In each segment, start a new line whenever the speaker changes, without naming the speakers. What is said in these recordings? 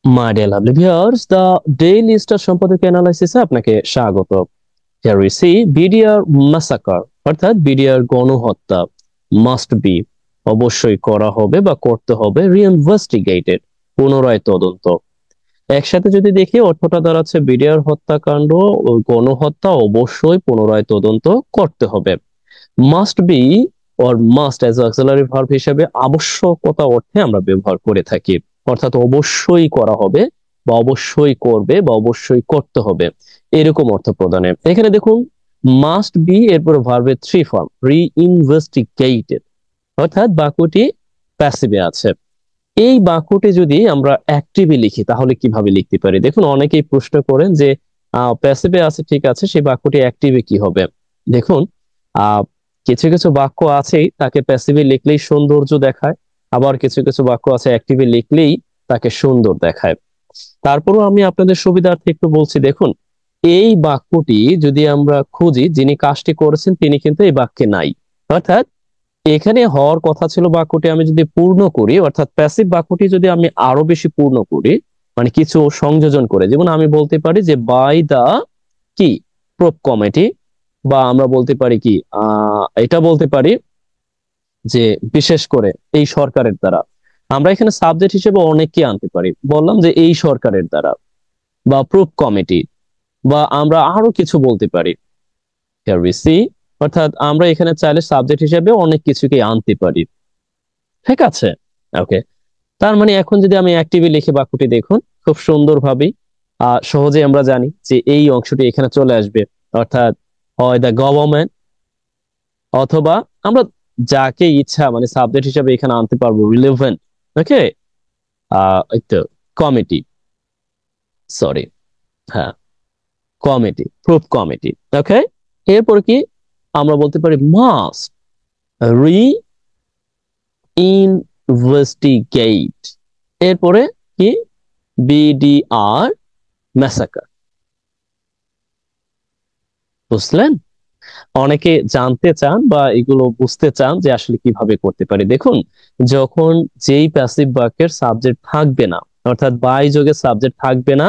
My dear lovely viewers, the Daily Star সম্পাদক অ্যানালাইসিসে আপনাকে স্বাগত। Here we see BDR massacre অর্থাৎ বিডিআর গণহত্যা মাস্ট বি অবশ্যই করা হবে বা করতে হবে রিইনভেস্টিগেটেড পুনরায় তদন্ত। একসাথে যদি দেখি অর্থটা দাঁড়াচ্ছে বিডিআর হত্যাকাণ্ড ও গণহত্যা অবশ্যই পুনরায় তদন্ত করতে হবে। Must be or must as auxiliary verb হিসেবে আবশ্যকতা অর্থে আমরা ব্যবহার করে থাকি, অর্থাৎ অবশ্যই করা হবে বা অবশ্যই করবে বা অবশ্যই করতে হবে এরকম অর্থ প্রদানে। এখানে দেখুন মাস্ট বি এরপরে ভার্বের থ্রি ফর্ম রিইনভেস্টিগেটেড, অর্থাৎ বাক্যটি প্যাসিভে আছে। এই বাক্যটি যদি আমরা অ্যাক্টিভে লিখি তাহলে কিভাবে লিখতে পারি? দেখুন অনেকেই প্রশ্ন করেন যে প্যাসিভে আছে, ঠিক আছে, সেই বাক্যটি অ্যাক্টিভে কি হবে? দেখুন আহ কিছু কিছু বাক্য আছে তাকে প্যাসিভে লিখলেই সৌন্দর্য দেখায়, আবার কিছু কিছু বাক্য আছে অ্যাক্টিভে লিখলেই তাকে সুন্দর দেখায়। তারপরও আমি আপনাদের সুবিধার্থে একটু বলছি, দেখুন এই বাক্যটি যদি আমরা খুঁজি, যিনি কাজটি করেছেন তিনি কিন্তু এই বাক্যে নাই। অর্থাৎ এখানে হওয়ার কথা ছিল বাক্যটি আমি যদি পূর্ণ করি, অর্থাৎ প্যাসিভ বাক্যটি যদি আমি আরো বেশি পূর্ণ করি, মানে কিছু সংযোজন করে, যেমন আমি বলতে পারি যে বাই দা কি প্রপ কমিটি, বা আমরা বলতে পারি কি এটা বলতে পারি যে বিশেষ করে এই সরকারের দ্বারা। আমরা এখানে সাবজেক্ট হিসেবে অনেককে আনতে পারি, বললাম যে এই সরকারের দ্বারা বা প্রুফ কমিটি, বা আমরা আরো কিছু বলতে পারি। Here we see, অর্থাৎ আমরা এখানে চাইলে সাবজেক্ট হিসেবে অনেক কিছুকে আনতে পারি। ঠিক আছে, ওকে। তার মানে এখন যদি আমি অ্যাক্টিভে লিখে বাক্যটি দেখুন খুব সুন্দরভাবে সহজে আমরা জানি যে এই অংশটি এখানে চলে আসবে, অর্থাৎ হয় দ্য গভর্নমেন্ট, অথবা আমরা যাকে ইচ্ছা মানে সাবজেক্ট হিসেবে এখানে আনতে পারবো রিলেভেন্ট। ওকে, এই তো কমিটি, সরি, হ্যাঁ কমিটি, প্রুফ কমিটি। ওকে, এরপর কি আমরা বলতে পারি মাস্ট রি ইনভেস্টিগেট, এরপরে কি বিডিআর ম্যাসাকার। বুঝলেন? অনেকে জানতে চান বা এগুলো বুঝতে চান যে আসলে কিভাবে করতে পারি। দেখুন যখন যেই প্যাসিভ বাক্যের সাবজেক্ট থাকবে না, অর্থাৎ বাই যোগে সাবজেক্ট থাকবে না,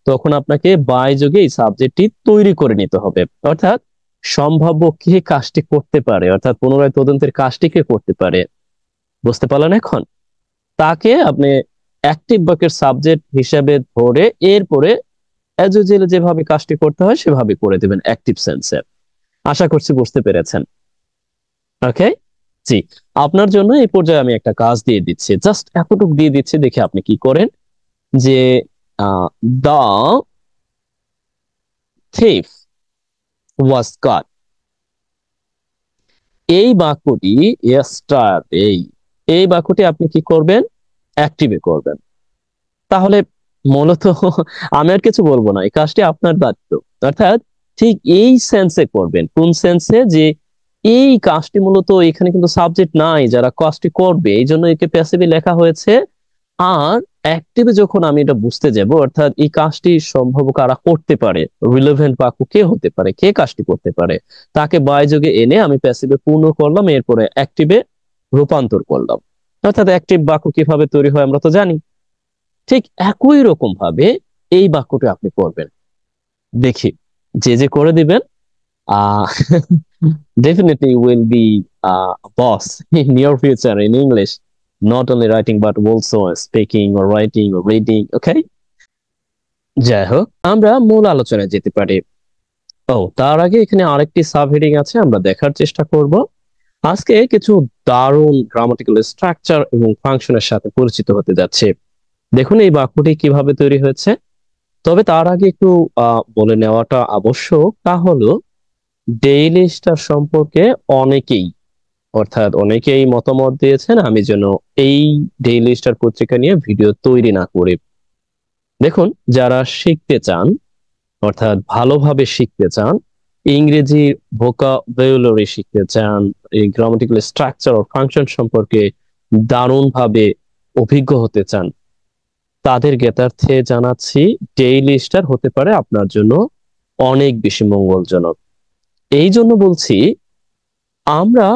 তখন আপনাকে বাই যোগে এই সাবজেক্টটি তৈরি করে নিতে হবে। অর্থাৎ সম্ভাব্য কে কাজটি করতে পারে, অর্থাৎ পুনরায় তদন্তের কাজটি কে করতে পারে, বুঝতে পারলেন এখন? তাকে আপনি অ্যাক্টিভ বাক্যের সাবজেক্ট হিসেবে ধরে এরপরে অ্যাজ ইউজুয়াল যেভাবে কাজটি করতে হয় সেভাবে করে দেবেন অ্যাক্টিভ সেন্সে। আশা করছি বুঝতে পেরেছেন। ওকে, জি। আপনার জন্য এই পর্যায়ে আমি একটা কাজ দিয়ে দিচ্ছি, জাস্ট এতটুকু দিয়ে দিচ্ছি, দেখে আপনি কি করেন। যে দা thief was caught, এই বাক্যটি yesterday, এই বাক্যটি আপনি কি করবেন? অ্যাক্টিভে করবেন। তাহলে মূলত আমি আর কিছু বলবো না, এই কাজটি আপনার দায়িত্ব। অর্থাৎ ঠিক এই সেন্সে করবেন। কোন সেন্সে? যে এই কাজটি মূলত এখানে কিন্তু সাবজেক্ট নাই যারা কাজটি করবে, এই জন্য একে প্যাসিভে লেখা হয়েছে। আর অ্যাক্টিভে যখন আমি এটা বুঝতে যাব, অর্থাৎ এই কাজটি সম্ভব কারা করতে পারে, রিলেভেন্ট বাক্য কে হতে পারে, কে কাজটি করতে পারে, তাকে বায়যোগে এনে আমি প্যাসিভে পূর্ণ করলাম, এরপরে অ্যাক্টিভে রূপান্তর করলাম। অর্থাৎ অ্যাক্টিভ বাক্য কিভাবে তৈরি হয় আমরা তো জানি। ঠিক একই রকম ভাবে এই বাক্যটি আপনি করবেন। দেখি যে যে করে দিবেন, আহ definitely you will be a boss in your future in English, not only writing but also speaking or writing or reading. Okay, যাই হোক আমরা মূল আলোচনায় যেতে পারি। ও তার আগে এখানে আরেকটি সাব হেডিং আছে, আমরা দেখার চেষ্টা করব। আজকে কিছু দারুণ গ্রামাটিক্যাল স্ট্রাকচার এবং ফাংশনের সাথে পরিচিত হতে যাচ্ছে। দেখুন এই বাক্যটি কিভাবে তৈরি হয়েছে। তবে তার আগে একটু বলে নেওয়াটা আবশ্যক, তা হলো ডেইলি স্টার সম্পর্কে অনেকেই, অর্থাৎ অনেকেই মতামত দিয়েছেন আমি যেন এই ডেইলি স্টার পত্রিকা নিয়ে ভিডিও তৈরি না করি। দেখুন যারা শিখতে চান, অর্থাৎ ভালোভাবে শিখতে চান, ইংরেজি ভোকাবুলারি শিখতে চান, এই গ্রামাটিক্যাল স্ট্রাকচার ও ফাংশন সম্পর্কে দারুণভাবে অভিজ্ঞ হতে চান, তাদের জ্ঞাতার্থে জানাচ্ছি ডেইলি স্টার হতে পারে আপনার জন্য অনেক বেশি মঙ্গলজনক। এই জন্য বলছি, আমরা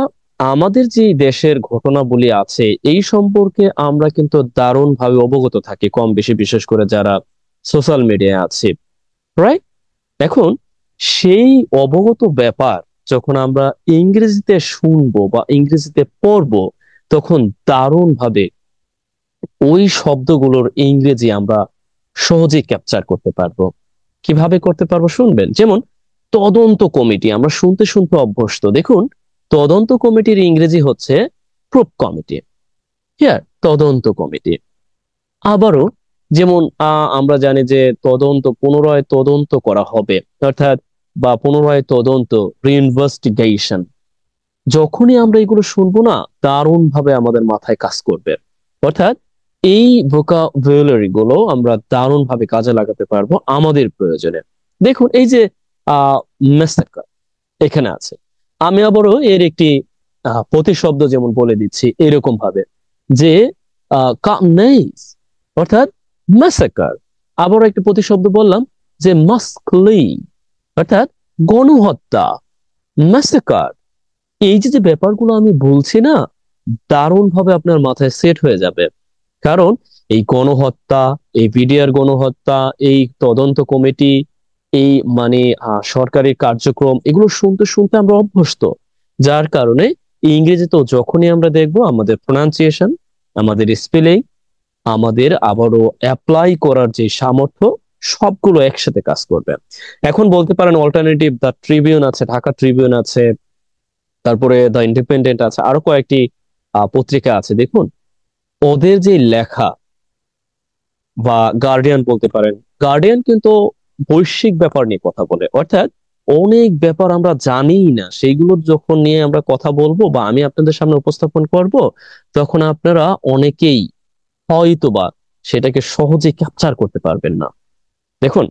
আমাদের যে দেশের ঘটনাবলী আছে এই সম্পর্কে আমরা কিন্তু দারুণভাবে অবগত থাকি, কম বেশি, বিশেষ করে যারা সোশ্যাল মিডিয়ায় আছে, রাইট? এখন সেই অবগত ব্যাপার যখন আমরা ইংরেজিতে শুনবো বা ইংরেজিতে পড়বো, তখন দারুণভাবে ওই শব্দগুলোর ইংরেজি আমরা সহজেই ক্যাপচার করতে পারবো। কিভাবে করতে পারবো শুনবেন। যেমন তদন্ত কমিটি, আমরা শুনতে শুনতে অভ্যস্ত। দেখুন, তদন্ত কমিটির ইংরেজি হচ্ছে প্রুফ কমিটি। হিয়ার, তদন্ত কমিটি। আবারও যেমন আমরা জানি যে তদন্ত, পুনরায় তদন্ত করা হবে, অর্থাৎ বা পুনরায় তদন্ত, রিইনভেস্টিগেশন। যখনই আমরা এগুলো শুনবো না, দারুণ ভাবে আমাদের মাথায় কাজ করবে। অর্থাৎ এই ভোকাবুলারি গুলো আমরা দারুণ ভাবে কাজে লাগাতে পারবো আমাদের প্রয়োজনে। দেখুন, এই যে মেসাকার এখানে আছে, আমি আবারও এর একটি প্রতিশব্দ যেমন বলে দিচ্ছি এরকম ভাবে, যে কানেইস, অর্থাৎ মেসাকার। আবারও একটি প্রতিশব্দ বললাম, যে মাস্কলি, অর্থাৎ গণহত্যা, মেসাকার। এই যে যে ব্যাপারগুলো আমি বলছি না, দারুণ ভাবে আপনার মাথায় সেট হয়ে যাবে। কারণ এই গণহত্যা, এই বিডিআর গণহত্যা, এই তদন্ত কমিটি, এই মানে সরকারি কার্যক্রম, এগুলো শুনতে শুনতে আমরা অভ্যস্ত। যার কারণে ইংরেজিতেও যখনই আমরা দেখবো, আমাদের প্রোনাউন্সিয়েশন, আমাদের স্পেলিং, আমাদের আবারও অ্যাপ্লাই করার যে সামর্থ্য, সবগুলো একসাথে কাজ করবে। এখন বলতে পারেন অল্টারনেটিভ দ্য ট্রিবিউন আছে, ঢাকা ট্রিবিউন আছে, তারপরে দ্য ইন্ডিপেন্ডেন্ট আছে, আরো কয়েকটি পত্রিকা আছে। দেখুন, ওদের যে লেখা, বা গার্ডিয়ান বলতে পারেন, গার্ডিয়ান কিন্তু বৈশ্বিক ব্যাপার নিয়ে কথা বলে। অর্থাৎ অনেক ব্যাপার আমরা জানিই না, সেইগুলো যখন নিয়ে আমরা কথা বলবো বা আমি আপনাদের সামনে উপস্থাপন করব, তখন আপনারা অনেকেই হয়তোবা সেটাকে সহজে ক্যাপচার করতে পারবেন না। দেখুন,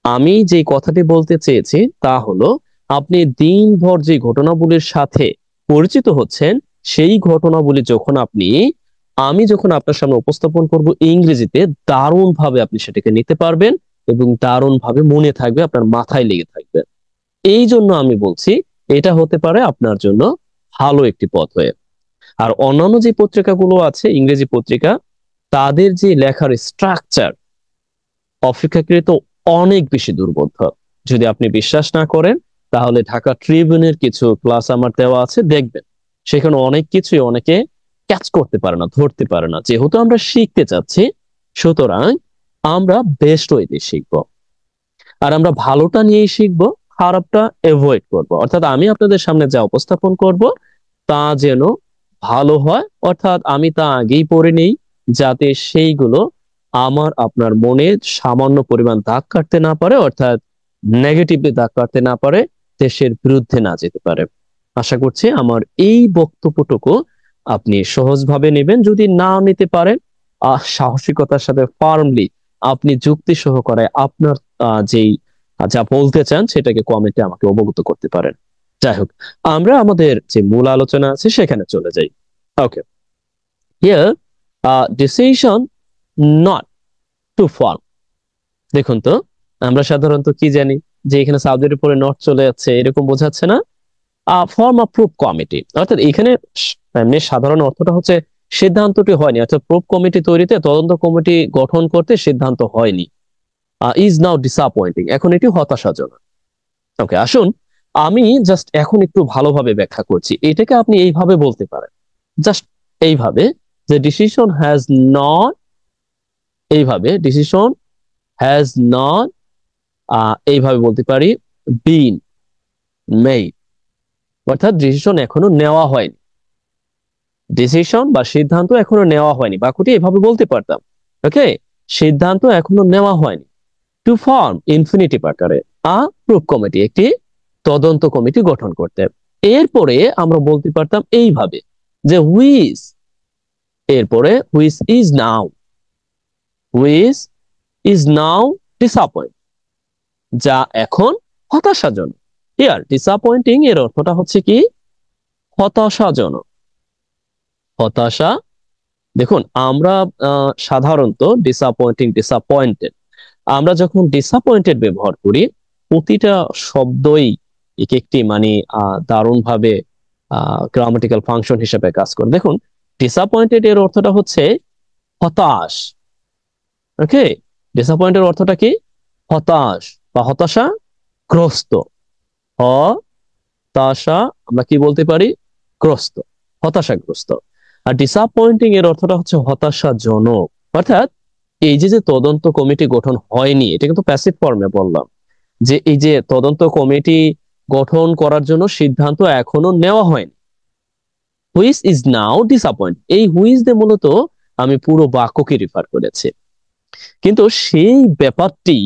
আমি যে কথাটি বলতে চেয়েছি তা হলো, আপনি দিনভর যে ঘটনাবলীর সাথে পরিচিত হচ্ছেন, সেই ঘটনাবলী যখন আমি যখন আপনার সামনে উপস্থাপন করব ইংরেজিতে, দারুণ ভাবে আপনি সেটাকে নিতে পারবেন এবং দারুণ ভাবে মনে থাকবে, আপনার মাথায় লেগে থাকবে। এই জন্য আমি বলছি, এটা হতে পারে আপনার জন্য ভালো একটি পথ হয়ে। আর অন্যান্য যে পত্রিকাগুলো আছে, ইংরেজি পত্রিকা, তাদের যে লেখার স্ট্রাকচার অপেক্ষাকৃত অনেক বেশি দুর্বোধ্য। যদি আপনি বিশ্বাস না করেন, তাহলে ঢাকা ট্রিবিউনের কিছু ক্লাস আমার দেওয়া আছে, দেখবেন। সেখানে অনেক কিছুই অনেকে ক্যাচ করতে পারে না, ধরতে পারে না। যেহেতু আমরা শিখতে চাচ্ছি, সুতরাং আমরা বেস্ট ওয়েতে শিখবো। আর আমরা ভালোটা নিয়েই শিখবো, খারাপটা এভয়েড করব। অর্থাৎ আমি আপনাদের সামনে যা উপস্থাপন করব, তা যেন ভালো হয়। অর্থাৎ আমি তা আগেই পড়ে নেই, যাতে সেইগুলো আমার আপনার মনে সামান্য পরিমাণ দাগ কাটতে না পারে, অর্থাৎ নেগেটিভলি দাগ কাটতে না পারে, দেশের বিরুদ্ধে না যেতে পারে। আশা করছি আমার এই বক্তব্যটুকু আপনি সহজভাবে নেবেন। যদি না নিতে পারেন, সাহসিকতার সাথে ফার্মলি আপনি যুক্তি সহকারে আপনার যেই যা বলতে চান সেটাকে কমেন্টে আমাকে অবগত করতে পারেন। যাই হোক, আমরা আমাদের যে মূল আলোচনা আছে সেখানে চলে যাই। Okay, here decision not to form. দেখুন তো, আমরা সাধারণত কি জানি, যে এখানে সাবজেক্টের পরে নট চলে যাচ্ছে, এরকম বোঝাচ্ছে না? ফর্ম অফ প্রুফ কমিটি, অর্থাৎ এখানে এমনি সাধারণ অর্থটা হচ্ছে সিদ্ধান্তটি হয়নি, অর্থাৎ প্রুফ কমিটি তৈরিতে, তদন্ত কমিটি গঠন করতে সিদ্ধান্ত হয়নি। ইজ নাও ডিসঅ্যাপয়েন্টিং, এখন এটি হতাশাজনক। ওকে, আসুন আমি জাস্ট এখন একটু ভালোভাবে ব্যাখ্যা করছি। এটাকে আপনি এইভাবে বলতে পারেন, জাস্ট এইভাবে, যে ডিসিশন হ্যাজ নট, এইভাবে ডিসিশন হ্যাজ নট, এইভাবে বলতে পারি, বিন মেড, অর্থাৎ ডিসিশন এখনো নেওয়া হয়নি, ডিসিশন বা সিদ্ধান্ত এখনো নেওয়া হয়নি, বাক্যটি এভাবে বলতে পারতাম। ওকে, সিদ্ধান্ত এখনো নেওয়া হয়নি। টু ফর্ম ইনফিনিটিভ আকারে আ প্রুফ কমিটি, একটি তদন্ত কমিটি গঠন করতে। এরপরে আমরা বলতে পারতাম এইভাবে, যে হুইচ, এরপরে which is now, which is now disappoint, যা এখন হতাশাজনক। হিয়ার ডিসঅ্যাপয়েন্টিং এর অর্থটা হচ্ছে কি? হতাশাজনক, হতাশা। দেখুন, আমরা সাধারণত ডিসঅ্যাপয়েন্টিং, ডিসঅ্যাপয়েন্টেড, আমরা যখন ডিসঅ্যাপয়েন্টেড ব্যবহার করি, প্রতিটা শব্দই এক একটি মানে দারুণ ভাবে গ্রামাটিক্যাল ফাংশন হিসেবে কাজ করে। দেখুন, ডিসঅ্যাপয়েন্টেড এর অর্থটা হচ্ছে হতাশ। ওকে, ডিসঅ্যাপয়েন্টেড অর্থটা কি? হতাশ বা হতাশাগ্রস্ত। হতাশা আমরা কি বলতে পারি? গ্রস্ত, হতাশাগ্রস্ত। আর ডিসঅ্যাপয়েন্টিং এর অর্থটা হচ্ছে হতাশাজনক। অর্থাৎ এই যে যে তদন্ত কমিটি গঠন হয়নি, এটা কিন্তু প্যাসিভ ফর্মে বললাম, যে এই যে তদন্ত কমিটি গঠন করার জন্য সিদ্ধান্ত এখনো নেওয়া হয়নি। হুইচ ইজ নাও ডিসঅ্যাপয়েন্ট, এই হুইচ দিয়ে মূলত আমি পুরো বাক্যকে রিফার করেছি, কিন্তু সেই ব্যাপারটি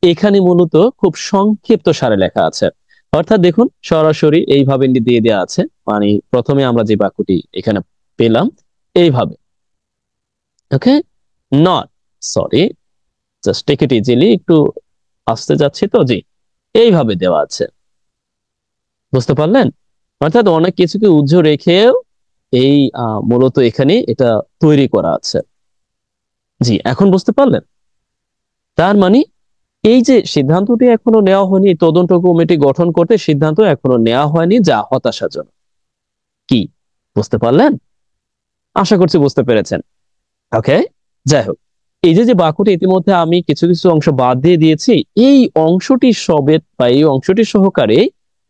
এখানে মূলত খুব সংক্ষিপ্ত সারে লেখা আছে। অর্থাৎ দেখুন, সরাসরি এইভাবে দিয়ে দেওয়া আছে, মানে প্রথমে আমরা যে বাক্যটি এখানে পেলাম এইভাবে। Okay, not, sorry, just take it easily, একটু আসতে যাচ্ছি তো, জি, এইভাবে দেওয়া আছে। বুঝতে পারলেন? অর্থাৎ অনেক কিছুকে উজ্জ্ব রেখেও এই মূলত এখানে এটা তৈরি করা আছে। জি, এখন বুঝতে পারলেন? তার মানে এই যে সিদ্ধান্তটি এখনো নেওয়া হয়নি, তদন্ত কমিটি গঠন করতে সিদ্ধান্ত এখনো নেওয়া হয়নি, যা হতাশাজনক। কি বুঝতে পারলেন? আশা করছি বুঝতে পেরেছেন। ওকে, যাই হোক, এই যে যে বাক্যটি ইতিমধ্যে আমি কিছু কিছু অংশ বাদ দিয়ে দিয়েছি, এই অংশটি সবেত বা এই অংশটি সহকারে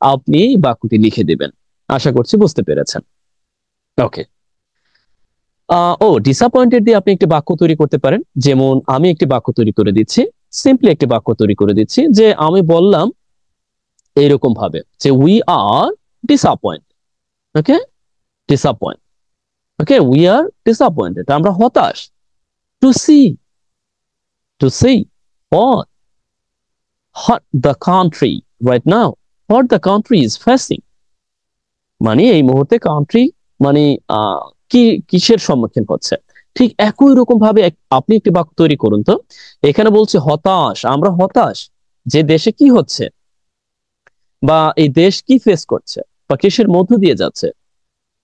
আপনি এই বাক্যটি লিখে দিবেন। আশা করছি বুঝতে পেরেছেন। ওকে, ও ডিসঅ্যাপয়েন্টেড দিয়ে আপনি একটি বাক্য তৈরি করতে পারেন। যেমন আমি একটি বাক্য তৈরি করে দিচ্ছি, সিম্পলি একটি বাক্য তৈরি করে দিচ্ছি, যে আমি বললাম এইরকম ভাবে যে we are disappointed. Okay, disappoint, okay, we are disappointed, আমরা হতাশ। To see, to see what the country right now, what the country is facing, মানে এই মুহূর্তে কান্ট্রি মানে কি কিসের সম্মুখীন হচ্ছে। ঠিক একই রকম ভাবে আপনি একটি বাক্য তৈরি করুন তো। এখানে বলছে হতাশ, আমরা হতাশ যে দেশে কি হচ্ছে, বা এই দেশ কি ফেস করছে বা কিসের মধ্য দিয়ে যাচ্ছে।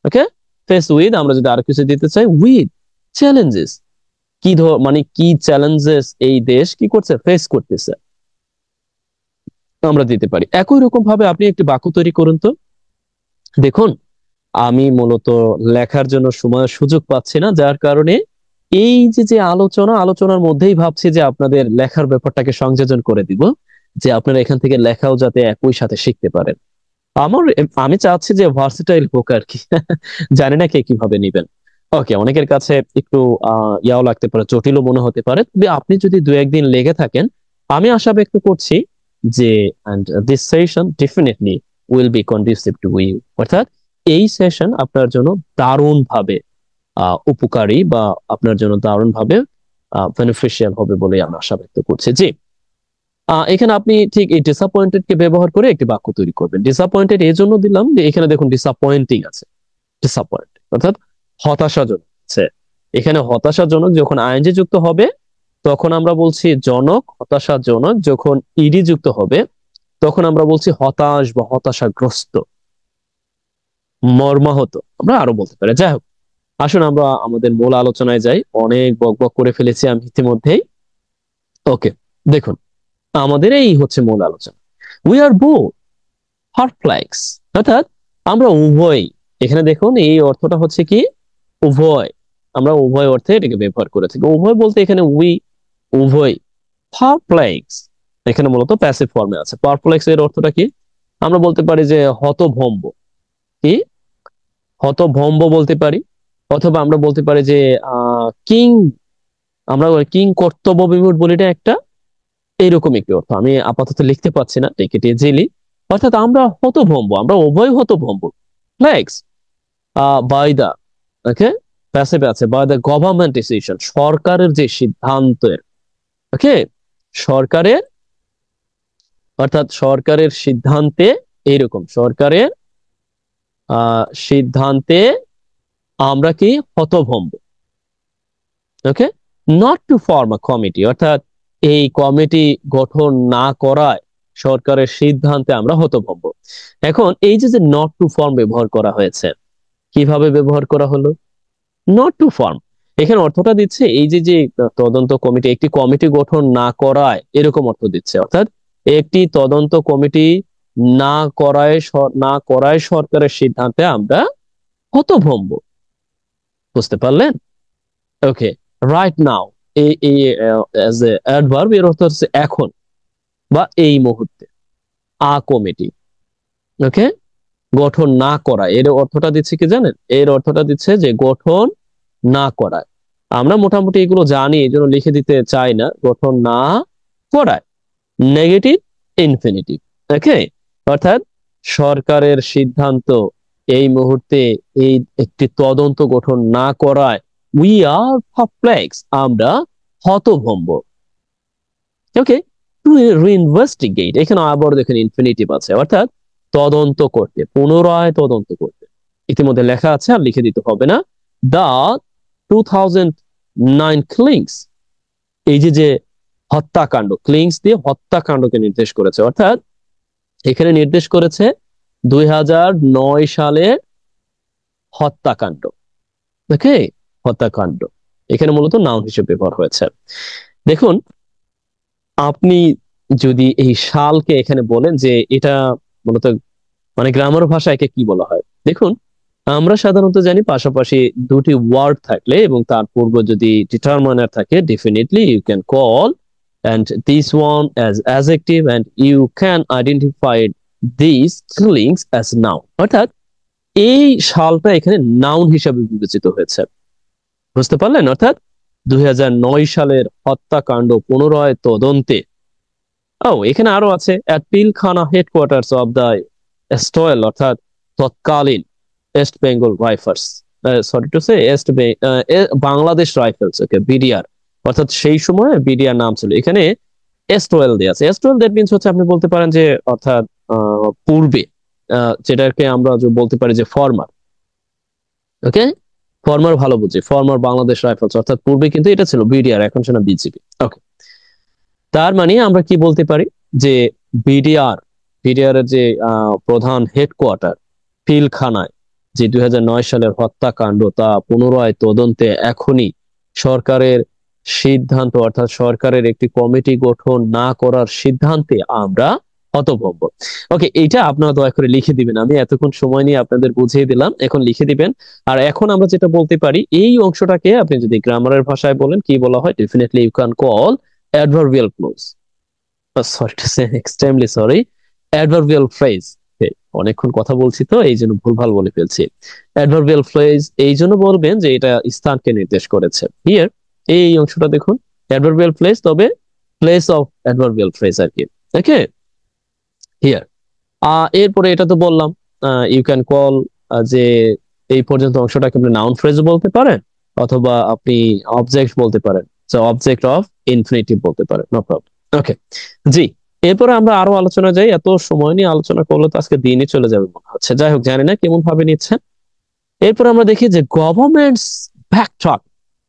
ওকে, ফেস উইথ, আমরা যদি আরো কিছু দিতে চাই, উইথ চ্যালেঞ্জেস, কি মানে কি চ্যালেঞ্জেস এই দেশ কি করছে, ফেস করতেছে, আমরা দিতে পারি। একই রকম ভাবে আপনি একটি বাক্য তৈরি করুন তো। দেখুন, আমি মূলত লেখার জন্য সময় সুযোগ পাচ্ছি না, যার কারণে এই যে যে আলোচনার মধ্যেই ভাবছি যে আপনাদের লেখার ব্যাপারটাকে সংযোজন করে দিব, যে আপনারা এখান থেকে লেখাও যাতে একই সাথে শিখতে পারেন। আমি চাচ্ছি যে ভার্সেটাইল হোক আর কি। জানি না কে কিভাবে নিবেন। ওকে, অনেকের কাছে একটু ইয়াও লাগতে পারে, জটিলও মনে হতে পারে, তবে আপনি যদি দু একদিন লেগে থাকেন, আমি আশা ব্যক্ত করছি যে and this session definitely will be conducive to you, অর্থাৎ এই সেশন আপনার জন্য দারুণ ভাবে উপকারী বা আপনার জন্য দারুণ ভাবে বেনিফিশিয়াল হবে বলে আমি আশা ব্যক্ত করছি। জি, এখানে আপনি ঠিক এই ডিসঅ্যাপয়েন্টেড কে ব্যবহার করে একটি বাক্য তৈরি করবেন। ডিসঅ্যাপয়েন্টেড এই জন্য দিলাম যে এখানে দেখুন ডিসঅ্যাপয়েন্টিং আছে, ডিসঅ্যাপয়েন্ট অর্থাৎ হতাশাজনক আছে। এখানে হতাশাজনক যখন আইএনজি যুক্ত হবে তখন আমরা বলছি জনক, হতাশাজনক যখন ইডি যুক্ত হবে তখন আমরা বলছি হতাশ বা হতাশাগ্রস্ত, মর্মাহত, আমরা আরো বলতে পারি। যাই হোক, আসুন আমরা আমাদের মূল আলোচনায় যাই, অনেক বকবক করে ফেলেছি আমি ইতিমধ্যেই। ওকে, দেখুন, আমাদের এই হচ্ছে মূল আলোচনা। উই আর বোথ পারপ্লেক্স, অর্থাৎ আমরা উভয়, এখানে দেখুন এই অর্থটা হচ্ছে কি উভয়, আমরা উভয় অর্থে এটাকে ব্যবহার করে থাকি। উভয় বলতে এখানে উই, উভয়, পারপ্লেক্স এখানে মূলত প্যাসিভ ফর্মে আছে। পারপ্লেক্স এর অর্থটা কি? আমরা বলতে পারি যে হতভম্ব, কি হতভম্ব বলতে পারি, অথবা আমরা বলতে পারি যে কিং, আমরা কিং কর্তব্য বিমূঢ় বলি না একটা, এইরকম একটি অর্থ আমি আপাতত লিখতে পারছি না, টেক ইট ইজিলি। অর্থাৎ আমরা হতভম্ব, আমরা উভয় হতভম্ব। Flex by the, okay, passive আছে, বাই দা গভর্নমেন্ট ডিসিশন, সরকারের যে সিদ্ধান্তের, ওকে, সরকারের, অর্থাৎ সরকারের সিদ্ধান্তে, এইরকম সরকারের সিদ্ধান্তে আমরা কি হতভম্ব। Okay, not to form a committee, অর্থাৎ এই কমিটি গঠন না করায় সরকারের সিদ্ধান্তে আমরা হতভম্ব। এখন এই যে যে নট টু ফর্ম ব্যবহার করা হয়েছে, কিভাবে ব্যবহার করা হলো? নট টু ফর্ম এখানে অর্থটা দিচ্ছে এই যে যে তদন্ত কমিটি, একটি কমিটি গঠন না করায়, এরকম অর্থ দিচ্ছে। অর্থাৎ একটি তদন্ত কমিটি না করায় সরকারের সিদ্ধান্তে আমরা হতভম্ব। বুঝতে পারলেন? ওকে, রাইট নাও এই অ্যাজ এ অ্যাডভার্ব এর অর্থ হচ্ছে এখন বা এই মুহূর্তে। আ কমিটি, ওকে, গঠন না করা, এর অর্থটা দিচ্ছে কি জানেন? এর অর্থটা দিচ্ছে যে গঠন না করায়। আমরা মোটামুটি এগুলো জানি, এই জন্য লিখে দিতে চাই না। গঠন না করায়, নেগেটিভ ইনফিনিটিভ, ওকে। অর্থাৎ সরকারের সিদ্ধান্ত এই মুহূর্তে এই একটি তদন্ত গঠন না করায় উই আর পারপ্লেক্স, আমরা হতভম্ব। ওকে, টু রিইনভেস্টিগেট, এখানে আবার দেখেন ইনফিনিটিভ আছে, অর্থাৎ তদন্ত করতে, পুনরায় তদন্ত করতে। ইতিমধ্যে লেখা আছে, আর লিখে দিতে হবে না। দা 2009 ক্লিংস, এই যে হত্যাকাণ্ড, ক্লিংস দিয়ে হত্যাকাণ্ডকে নির্দেশ করেছে, অর্থাৎ এখানে নির্দেশ করেছে 2009 সালের হত্যাকাণ্ড। ওকে, হত্যাকাণ্ড এখানে মূলত নাউন হিসেবে ব্যবহার হয়েছে। দেখুন, আপনি যদি এই সালকে এখানে বলেন যে এটা মূলত মানে গ্রামার ভাষায় একে কি বলা হয়, দেখুন আমরা সাধারণত জানি পাশাপাশি দুটি ওয়ার্ড থাকলে এবং তার পূর্ব যদি ডিটারমিনার থাকে, definitely you can call and this one as adjective and you can identify these killings as noun, অর্থাৎ এই সালটা এখানে নাউন হিসাবে বিবেচিত হয়েছে। বুঝতে পারলেন? অর্থাৎ 2009 সালের হত্যাকাণ্ড পুনরায় তদন্তে। ও, এখানে আরো আছে, at Pilkhana headquarters of the স্টয়েল, অর্থাৎ তৎকালীন West Bengal Rifles, sorry to say Bangladesh Rifles, okay, BDR, অর্থাৎ সেই সময় বিডিআর নাম ছিল। এখানে এস্টোয়েল দেয়া আছে। এস্টোয়েল দ্যাট মিনস হচ্ছে আপনি বলতে পারেন যে অর্থাৎ পূর্বে, যেটাকে আমরা বলতে পারি যে ফরমার। ওকে, ফরমার ভালো বুঝি, ফরমার বাংলাদেশ রাইফেলস, অর্থাৎ পূর্বে কিন্তু এটা ছিল বিডিআর, এখন সেটা বিজিবি। ওকে, তার মানে আমরা কি বলতে পারি যে বিডিআর, বিডিআর এর যে প্রধান হেডকোয়ার্টার পিলখানায় যে 2009 সালের হত্যাকাণ্ড তা পুনরায় তদন্তে এখনই সরকারের সিদ্ধান্ত, অর্থাৎ সরকারের একটি কমিটি গঠন না করার সিদ্ধান্তে আমরা হতভম্ব। ওকে, এটা আপনারা দয়া করে লিখে দিবেন, আমি এতক্ষণ সময় নিয়ে আপনাদের বুঝিয়ে দিলাম, এখন লিখে দিবেন। আর এখন আমরা যেটা বলতে পারি, এই অংশটাকে আপনি যদি গ্রামারের ভাষায় বলেন কি বলা হয়, definitely you can call adverbial clause, sorry to say extremely sorry, adverbial phrase. অনেকক্ষণ কথা বলছি তো এই জন্য ভুলভাল বলে ফেলছি। অ্যাডভার্বিয়াল ফ্রেজ এই জন্য বলবেন যে এটা স্থানকে নির্দেশ করেছে। হিয়ার এই অংশটা দেখুন, অ্যাডভার্বিয়াল ফ্রেজ, তবে প্লেস অফ অ্যাডভার্বিয়াল ফ্রেজ আর কি। ওকে, হিয়ার এরপরে এটা তো বললাম, ইউ ক্যান কল, যে এই পর্যন্ত অংশটাকে আপনি নাউন ফ্রেজ বলতে পারেন, অথবা আপনি অবজেক্ট বলতে পারেন, অবজেক্ট অফ ইনফিনিটিভ বলতে পারেন, নো প্রবলেম। ওকে, জি, এরপরে আমরা আরো আলোচনা যাই। এত সময় নিয়ে আলোচনা করলে তো আজকে দিনই চলে যাবে মনে হচ্ছে। যাই হোক, জানি না কেমন ভাবে নিচ্ছেন। এরপর আমরা দেখি যে গভর্নমেন্টস ব্যাকট্রাক,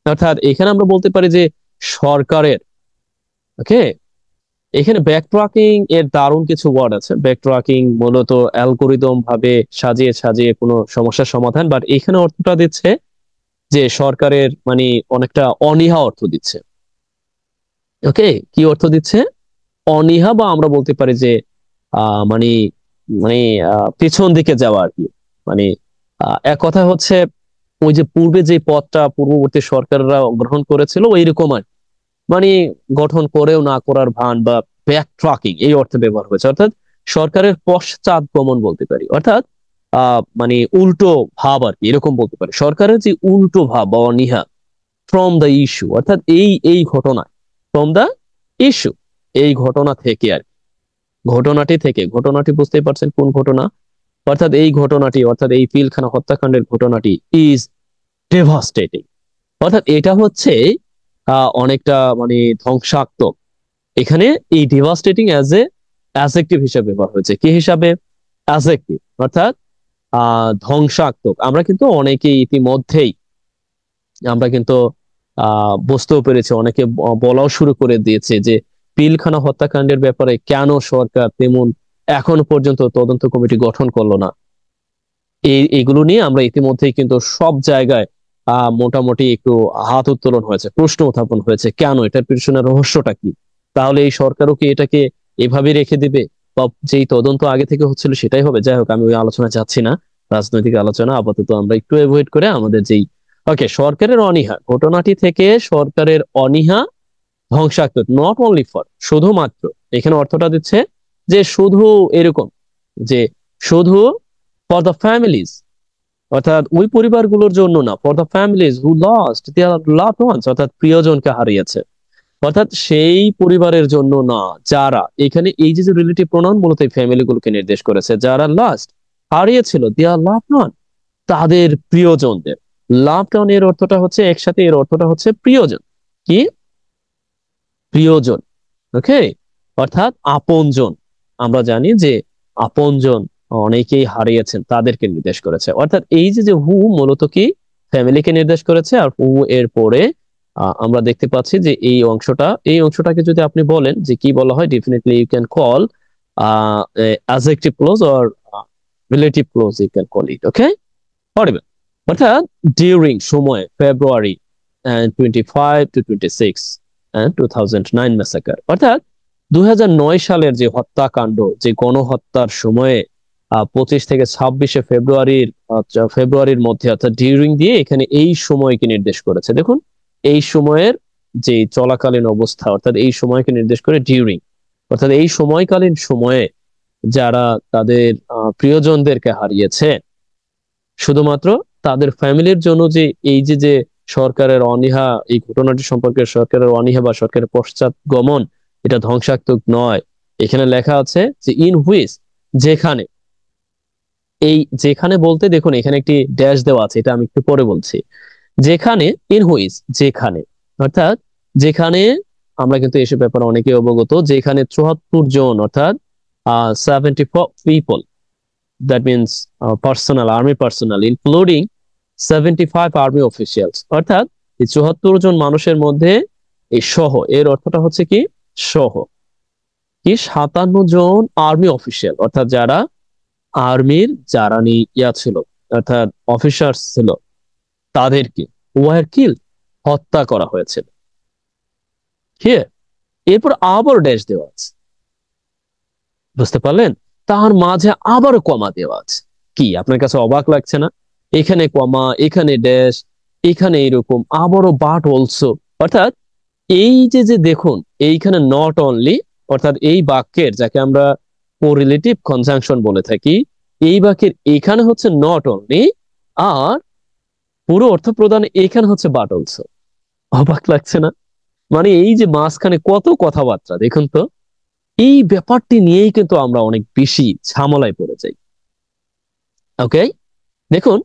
অর্থাৎ এখানে আমরা বলতে পারি যে সরকারের, ওকে, এখানে ব্যাকট্রাকিং এর দারুণ কিছু ওয়ার্ড আছে। ব্যাকট্রাকিং মূলত অ্যালগোরিদম ভাবে সাজিয়ে সাজিয়ে কোনো সমস্যার সমাধান, বাট এখানে অর্থটা দিচ্ছে যে সরকারের মানে অনেকটা অনীহা অর্থ দিচ্ছে। ওকে, কি অর্থ দিচ্ছে? অনীহা, বা আমরা বলতে পারি যে মানে মানে পেছন দিকে যাওয়া আর কি। মানে এক কথা হচ্ছে ওই যে পূর্বে যে পথটা পূর্ববর্তী সরকাররা গ্রহণ করেছিল ওইরকম আর কি। মানে গঠন করেও না করার ভান, বা ব্যাক ট্রাকিং এই অর্থে ব্যবহার হয়েছে, অর্থাৎ সরকারের পশ্চাৎ গমন বলতে পারি, অর্থাৎ মানে উল্টো ভাব আর কি, এরকম বলতে পারি। সরকারের যে উল্টো ভাব বা অনীহা ফ্রম দ্য ইস্যু, অর্থাৎ এই ঘটনা, ফ্রম দ্য ইস্যু, এই ঘটনা থেকে আর কি। ঘটনাটি থেকে, ঘটনাটি বুঝতেই পারছেন কোন ঘটনা, অর্থাৎ এই ঘটনাটি, অর্থাৎ এই পিলখানা হত্যাকাণ্ডের ঘটনাটি ইজ ডেভাস্টেটিং, অর্থাৎ এটা হচ্ছে অনেকটা মানে ধ্বংসাত্মক। এখানে এই ডেভাস্টেটিং অ্যাজ এ অ্যাডজেক্টিভ হিসেবে ব্যবহার হয়েছে। কি হিসাবে? অ্যাডজেক্টিভ, অর্থাৎ ধ্বংসাত্মক। আমরা কিন্তু অনেকেই ইতিমধ্যেই আমরা কিন্তু বুঝতেও পেরেছি, অনেকে বলাও শুরু করে দিয়েছে যে পিলখানা হত্যাকাণ্ডের ব্যাপারে কেন সরকার তেমন এখনো পর্যন্ত তদন্ত কমিটি গঠন করলো না। এইগুলো নিয়ে আমরা ইতিমধ্যেই কিন্তু সব জায়গায় মোটামুটি একটু হাত উত্তোলন হয়েছে, প্রশ্ন উত্থাপন হয়েছে, কেন, এটার পিছনে রহস্যটা কি? তাহলে এই সরকারও কি এটাকে এভাবে রেখে দিবে? বা যেই তদন্ত আগে থেকে হচ্ছিল সেটাই হবে। যাই হোক, আমি ওই আলোচনা যাচ্ছি না, রাজনৈতিক আলোচনা আপাতত আমরা একটু এভয়েড করে আমাদের যেই ওকে সরকারের অনীহা, ঘটনাটি থেকে সরকারের অনীহা ধ্বংসাত্মক, নট অনলি ফর, শুধুমাত্র, এখানে অর্থটা দিচ্ছে যে শুধু এরকম, যে শুধু ফর দ্য ফ্যামিলিজ, অর্থাৎ ওই পরিবারগুলোর জন্য না, for the families who lost their loved ones, অর্থাৎ প্রিয়জনকে হারিয়েছে, অর্থাৎ সেই পরিবারের জন্য না যারা, এখানে এই যে রিলেটিভ প্রোনাউন মূলত এই ফ্যামিলি গুলোকে নির্দেশ করেছে, যারা লাস্ট হারিয়েছিল দেয়ার লাভড ওয়ান, তাদের প্রিয়জনদের। লাভড ওয়ান এর অর্থটা হচ্ছে একসাথে, এর অর্থটা হচ্ছে প্রিয়জন, কি প্রিয়জন, ওকে, অর্থাৎ আপনজন। আমরা জানি যে আপনজন অনেকেই হারিয়েছেন, তাদেরকে নির্দেশ করেছে। অর্থাৎ এই যে যে হু মূলত কি ফ্যামিলিকে নির্দেশ করেছে, আর হু এর পরে আমরা দেখতে পাচ্ছি যে এই অংশটা, এই অংশটাকে যদি আপনি বলেন যে কি বলা হয়, definitely you can call adjective clause or relative clause, you can call it, okay, audible. অর্থাৎ ডিউরিং সময়, ফেব্রুয়ারি 25 to 26 and 2009 ম্যাসাকার, অর্থাৎ 2009 সালের যে হত্যাকাণ্ড, যে গণহত্যার সময়ে 25 থেকে 26 ফেব্রুয়ারির মধ্যে, অর্থাৎ ডিউরিং দিয়ে এখানে এই সময়কে নির্দেশ করেছে। দেখুন এই সময়ের যে চলাকালীন অবস্থা, অর্থাৎ এই সময়কে নির্দেশ করে ডিউরিং, অর্থাৎ এই সময়কালীন সময়ে যারা তাদের প্রিয়জনদেরকে হারিয়েছে, শুধুমাত্র তাদের ফ্যামিলির জন্য যে এই যে যে সরকারের অনীহা, এই ঘটনাটি সম্পর্কে সরকারের অনীহা বা সরকারের পশ্চাৎগমন, এটা ধ্বংসাত্মক নয়। এখানে লেখা আছে যে ইন হুইচ, যেখানে, এই যেখানে বলতে দেখুন এখানে একটি ড্যাশ দেওয়া আছে, এটা আমি একটু পরে বলছি। যেখানে, ইন হুইচ যেখানে, অর্থাৎ যেখানে, আমরা কিন্তু এসব ব্যাপারে অনেকে অবগত, যেখানে 74 জন, অর্থাৎ 74 people, that means personnel, army personnel, including 75 army officials, অর্থাৎ এই 74 জন মানুষের মধ্যে এই সহ, এর অর্থটা হচ্ছে কি সহ, কি 57 জন আর্মি অফিসিয়াল, অর্থাৎ যারা আর্মির যারা ইয়া ছিল, অর্থাৎ অফিসার্স ছিল, তাদেরকে ওয়ার কিল, হত্যা করা হয়েছিল। হিয়ার, এরপর আবার ড্যাশ দেওয়া আছে, বুঝতে পারলেন? তার মাঝে আবারও কমা দেওয়া আছে। কি আপনার কাছে অবাক লাগছে না? এখানে কমা, এখানে ড্যাশ, এখানে এরকম, আবারও বাট অলসো, অর্থাৎ এই যে যে দেখুন এইখানে নট অনলি, অর্থাৎ এই বাক্যের যাকে আমরা কোরিলেটিভ কনজাংশন বলে থাকি, এই বাক্যের এখানে হচ্ছে নট অনলি, আর পুরো অর্থ প্রদান এখানে হচ্ছে বাট অলসো। অবাক লাগছে না? মানে এই যে মাঝখানে কত কথাবার্তা, দেখুন তো, এই ব্যাপারটি নিয়েই কিন্তু আমরা অনেক বেশি ঝামেলায় পড়ে যাই। ওকে, দেখুন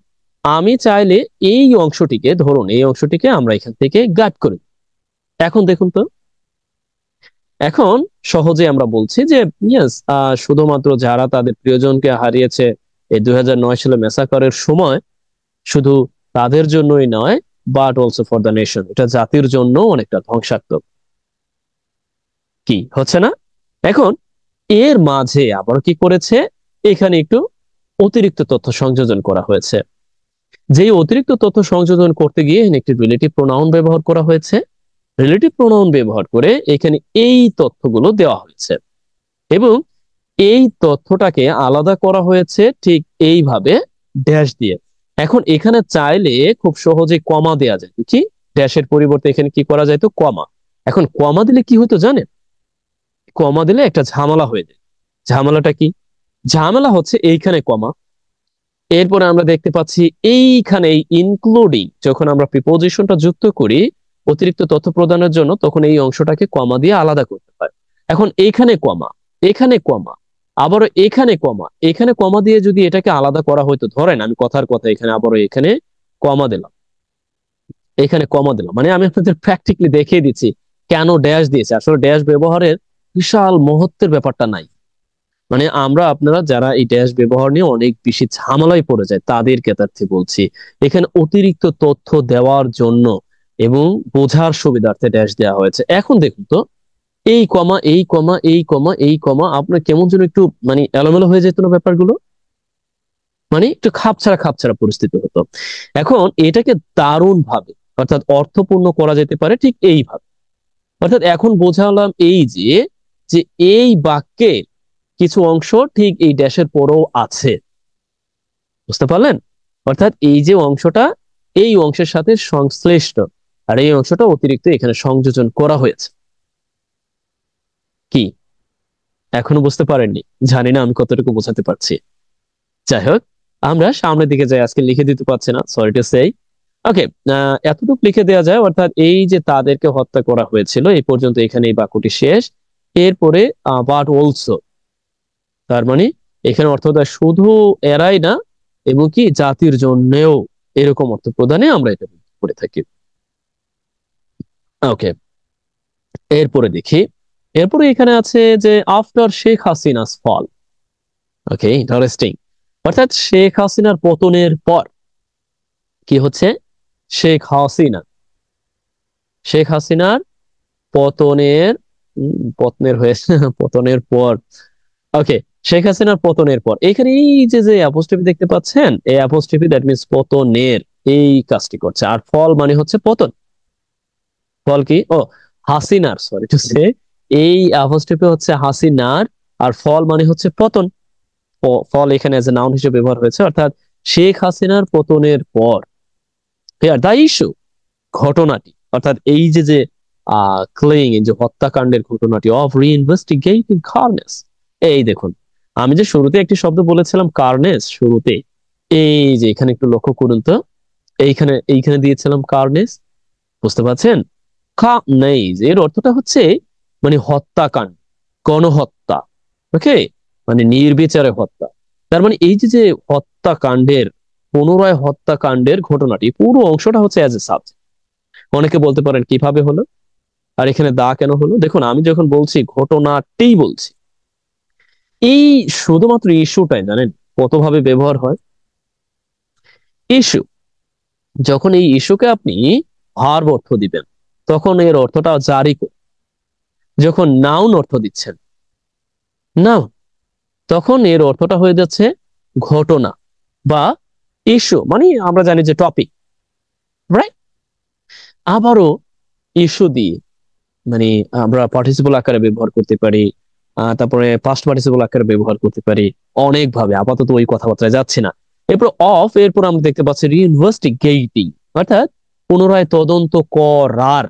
আমি চাইলে এই অংশটিকে, ধরুন এই অংশটিকে আমরা এখান থেকে গায়েব করি। এখন দেখুন তো, এখন সহজে আমরা বলছি যে ইয়েস, শুধুমাত্র যারা তাদের প্রিয়জনকে হারিয়েছে এই 2009 সালে মেসাকারের সময়, শুধু তাদের জন্যই নয়, but also for the nation, এটা জাতির জন্য অনেকটা ধ্বংসাত্মক। কি হচ্ছে না? এখন এর মাঝে আবার কি করেছে, এখানে একটু অতিরিক্ত তথ্য সংযোজন করা হয়েছে। যেই অতিরিক্ত তথ্য সংযোজন করতে গিয়ে একটি রিলেটিভ প্রোনাউন ব্যবহার করা হয়েছে। রিলেটিভ প্রোনাউন ব্যবহার করে এখানে এই তথ্যগুলো দেওয়া হয়েছে, এবং এই তথ্যটাকে আলাদা করা হয়েছে ঠিক এইভাবে ড্যাশ দিয়ে। এখন এখানে চাইলে খুব সহজে কমা দেয়া যায়, কি ড্যাশের পরিবর্তে এখানে কি করা যায়, তো কমা। এখন কমা দিলে কি হতো জানেন? কমা দিলে একটা ঝামেলা হয়ে যায়। ঝামেলাটা কি? ঝামেলা হচ্ছে এইখানে কমা, এরপরে আমরা দেখতে পাচ্ছি এইখানে ইনক্লুডিং, যখন আমরা প্রিপোজিশনটা যুক্ত করি অতিরিক্ত তথ্য প্রদানের জন্য, তখন এই অংশটাকে কমা দিয়ে আলাদা করতে হয়। এখন এখানে কমা, এখানে কমা, আবারও এখানে কমা, এখানে কমা দিয়ে যদি এটাকে আলাদা করা হয়তো, ধরেন আমি কথার কথা এখানে আবারও এখানে কমা দিলাম, এখানে কমা দিলাম, মানে আমি আপনাদের প্র্যাকটিক্যালি দেখিয়ে দিচ্ছি কেন ড্যাশ দিয়েছে। আসলে ড্যাশ ব্যবহারের বিশাল মহত্বের ব্যাপারটা নাই, মানে আমরা আপনারা যারা এই ড্যাশ ব্যবহার নিয়ে অনেক বেশি ঝামেলায় পড়ে যায় তাদের ক্ষেত্রে বলছি, এখানে অতিরিক্ত তথ্য দেওয়ার জন্য এবং বোঝার সুবিধার্থে ড্যাশ দেওয়া হয়েছে। এখন দেখুন তো, এই কমা, এই কমা, এই কমা, এই কমা, আপনার কেমন যেন একটু মানে এলোমেলো হয়ে যেত না ব্যাপারগুলো, মানে একটু খাপছাড়া খাপছাড়া পরিস্থিতি হতো। এখন এটাকে দারুণ ভাবে, অর্থাৎ অর্থপূর্ণ করা যেতে পারে ঠিক এইভাবে। অর্থাৎ এখন বোঝালাম এই যে, যে এই বাক্যে কিছু অংশ ঠিক এই ড্যাশের পরেও আছে, বুঝতে পারলেন? অর্থাৎ এই যে অংশটা এই অংশের সাথে সংশ্লিষ্ট, আর এই অংশটা অতিরিক্ত এখানে সংযোজন করা হয়েছে। কি এখনো বুঝতে পারেননি? জানি না আমি কতটুকু বোঝাতে পারছি। যাই হোক, আমরা সামনের দিকে যাই, আজকে লিখে দিতে পারছি না, সরি টু সেই। ওকে, এতটুকু লিখে দেওয়া যায়, অর্থাৎ এই যে তাদেরকে হত্যা করা হয়েছিল এই পর্যন্ত, এখানে এই বাক্যটি শেষ। এরপরে বাট অলসো, তার মানে এখানে অর্থ দেয় শুধু এরাই না, এবং কি জাতির জন্যেও, এরকম অর্থ প্রদানে আমরা এটা করে থাকি। ওকে, এরপরে দেখি। এরপরে এখানে আছে যে আফটার শেখ হাসিনাস ফল। ওকে, ইন্টারেস্টিং। অর্থাৎ শেখ হাসিনার পতনের পর কি হচ্ছে? শেখ হাসিনা, শেখ হাসিনার পতনের পতনের হয়েছে পতনের পর। ওকে, শেখ হাসিনার পতনের পর এখানে এই যে যে অ্যাপোস্ট্রফি দেখতে পাচ্ছেন, এই অ্যাপোস্ট্রফি দ্যাট মিন্স পতনের এই কাজটি করছে। আর ফল মানে হচ্ছে পতন। ফল কি? ও, হাসিনার, সরি টু সে, এই অ্যাপোস্ট্রফি হচ্ছে হাসিনার, আর ফল মানে হচ্ছে পতন। ফল এখানে এজ এ নাউন হিসেবে ব্যবহার হয়েছে, অর্থাৎ শেখ হাসিনার পতনের পর হিয়ার দা ইস্যু, ঘটনাটি, অর্থাৎ এই যে যে ক্লেইং, এই যে হত্যাকাণ্ডের ঘটনাটি, অফ রিইনভেস্টিগেটিং কার্নেস। এই দেখুন, আমি যে শুরুতে একটি শব্দ বলেছিলাম কার্নেস, শুরুতে এই যে এখানে একটু লক্ষ্য করুন তো, এইখানে এইখানে দিয়েছিলাম কার্নেস, বুঝতে পারছেন? কার্নেজ এর অর্থটা হচ্ছে মানে হত্যাকাণ্ড, গণহত্যা। ওকে, মানে নির্বিচারে হত্যা। তার মানে এই যে যে হত্যাকাণ্ডের, পুনরায় হত্যাকাণ্ডের ঘটনাটি, পুরো অংশটা হচ্ছে অ্যাজ এ সাবজেক্ট। অনেকে বলতে পারেন কিভাবে হলো, আর এখানে দা কেন হলো? দেখুন, আমি যখন বলছি ঘটনাটাই বলছি, এই শুধুমাত্র ইস্যুটাই জানেন কতভাবে ব্যবহার হয়। ইস্যু, যখন এই ইস্যুকে আপনি ভার্ব অর্থ দিবেন, তখন এর অর্থটা জারি করে। যখন নাউন অর্থ দিচ্ছেন, নাউন, তখন এর অর্থটা হয়ে যাচ্ছে ঘটনা বা ইস্যু, মানে আমরা জানি যে টপিক, রাইট? আবারও ইস্যু দিয়ে মানে আমরা পার্টিসিপল আকারে ব্যবহার করতে পারি, তারপরে পাস্ট পার্টিসিপল আকারে ব্যবহার করতে পারি অনেক ভাবে, আপাতত ওই কথাবার্তায় যাচ্ছে না। এরপর অফ, এরপর আমরা দেখতে পাচ্ছি রিইনভেস্টিগেটিং, অর্থাৎ পুনরায় তদন্ত করার।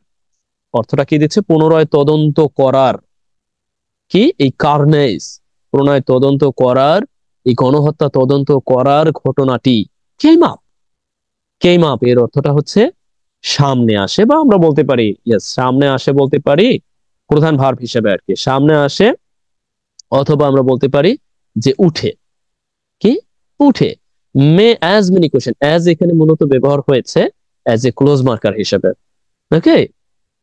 অর্থটা কি দিচ্ছে? পুনরায় তদন্ত করার। কি? এই কার্নেস, পুনরায় তদন্ত করার, এই গণহত্যা তদন্ত করার ঘটনাটি কেম আপ। কেম আপ এর অর্থটা হচ্ছে সামনে আসে, বা আমরা বলতে পারি ইয়েস, সামনে আসে বলতে পারি প্রধান ভার্ব হিসেবে আর কি, সামনে আসে। অথবা আমরা বলতে পারি যে উঠে। কি? উঠে। মে অ্যাজ মেনি কোশ্চেন, অ্যাজ এখানে মূলত ব্যবহার হয়েছে অ্যাজ এ ক্লোজ মার্কার হিসেবে। ওকে,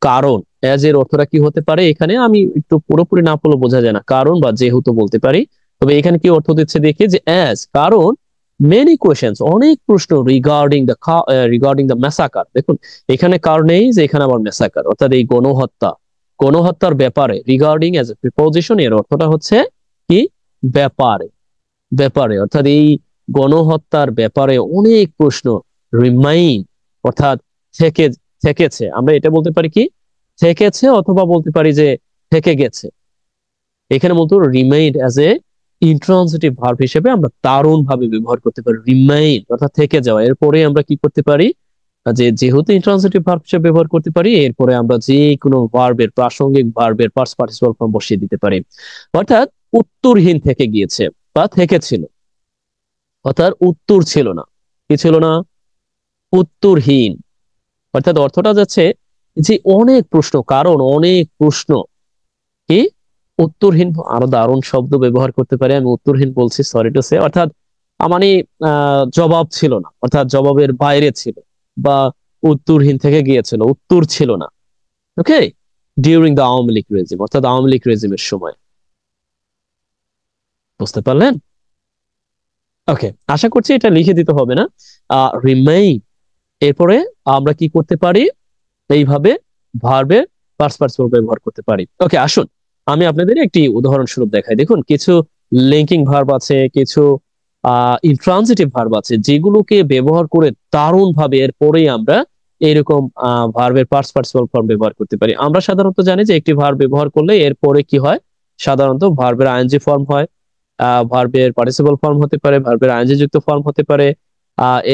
কারণ অ্যাজ এর অর্থটা কি হতে পারে, এখানে আমি একটু পুরোপুরি না পড়লে বোঝা যায় না, কারণ বা যেহেতু বলতে পারি। তবে এখানে কি অর্থ দিচ্ছে দেখি, যে অ্যাজ কারণ, মেনি কোয়েশ্চেন্স অনেক প্রশ্ন, রিগার্ডিং দ্য ম্যাসাকার। দেখুন, এখানে কারণেই যে এখানে আবার ম্যাসাকার, অর্থাৎ এই গণহত্যা, গণহত্যার ব্যাপারে, রিগার্ডিং এজ এ প্রিপোজিশন, এর অর্থটা হচ্ছে কি? ব্যাপারে, ব্যাপারে, অর্থাৎ এই গণহত্যার ব্যাপারে অনেক প্রশ্ন, রিমাইন, অর্থাৎ থেকে, থেকেছে। আমরা এটা বলতে পারি কি? থেকেছে, অথবা বলতে পারি যে থেকে গেছে। এখানে মূলত remind as a intransitive verb হিসেবে আমরা দারুণ ভাবে ব্যবহার করতে পারি, রিমাইন্ড অর্থাৎ থেকে যাওয়া। এরপরে আমরা কি করতে পারি, যে যেহেতু ইন্ট্রান্সিটিভ ভার্ব হিসেবে ব্যবহার করতে পারি, এরপরে আমরা যে কোনো ভার্বের, প্রাসঙ্গিক ভার্বের পাস্ট পার্টিসিপাল ফর্ম বসিয়ে দিতে পারি। অর্থাৎ উত্তরহীন থেকে গিয়েছে বা থেকেছিল, অর্থাৎ উত্তর ছিল না। কি ছিল না? উত্তরহীন। অর্থাৎ অর্থটা যাচ্ছে যে অনেক প্রশ্ন, কারণ অনেক প্রশ্ন। কি? উত্তরহীন। আরো দারুণ শব্দ ব্যবহার করতে পারি, আমি উত্তরহীন বলছি, সরি টু সে, অর্থাৎ মানে জবাব ছিল না, অর্থাৎ জবাবের বাইরে ছিল, বা উত্তরহীন থেকে গিয়েছিল, উত্তর ছিল না। Okay, during the Awami League regime, অর্থাৎ আওয়ামী লীগ রেজিমের সময়। বুঝতে পারলেন? ওকে, আশা করছি এটা লিখে দিতে হবে না। রিমেইন, এরপরে আমরা কি করতে পারি, এইভাবে ভার্বের পাস্ট পার্টিসিপল ব্যবহার করতে পারি। ওকে, আসুন আমি আপনাদের একটি উদাহরণস্বরূপ দেখাই। দেখুন, কিছু লিঙ্কিং ভার্ব আছে, কিছু ইন্ট্রানজিটিভ ভার্ব আছে, যেগুলোকে ব্যবহার করে দারুণ ভাবে এরপরেই আমরা এরকম ভার্বের পাস্ট পার্টিসিপল ফর্ম ব্যবহার করতে পারি। আমরা সাধারণত জানি যে একটি ভার্ব ব্যবহার করলে এরপরে কি হয়, সাধারণত ভার্বের আইএনজি ফর্ম হয়, ভার্বের পার্টিসিপল ফর্ম হতে পারে, ভার্বের আইএনজি যুক্ত ফর্ম হতে পারে,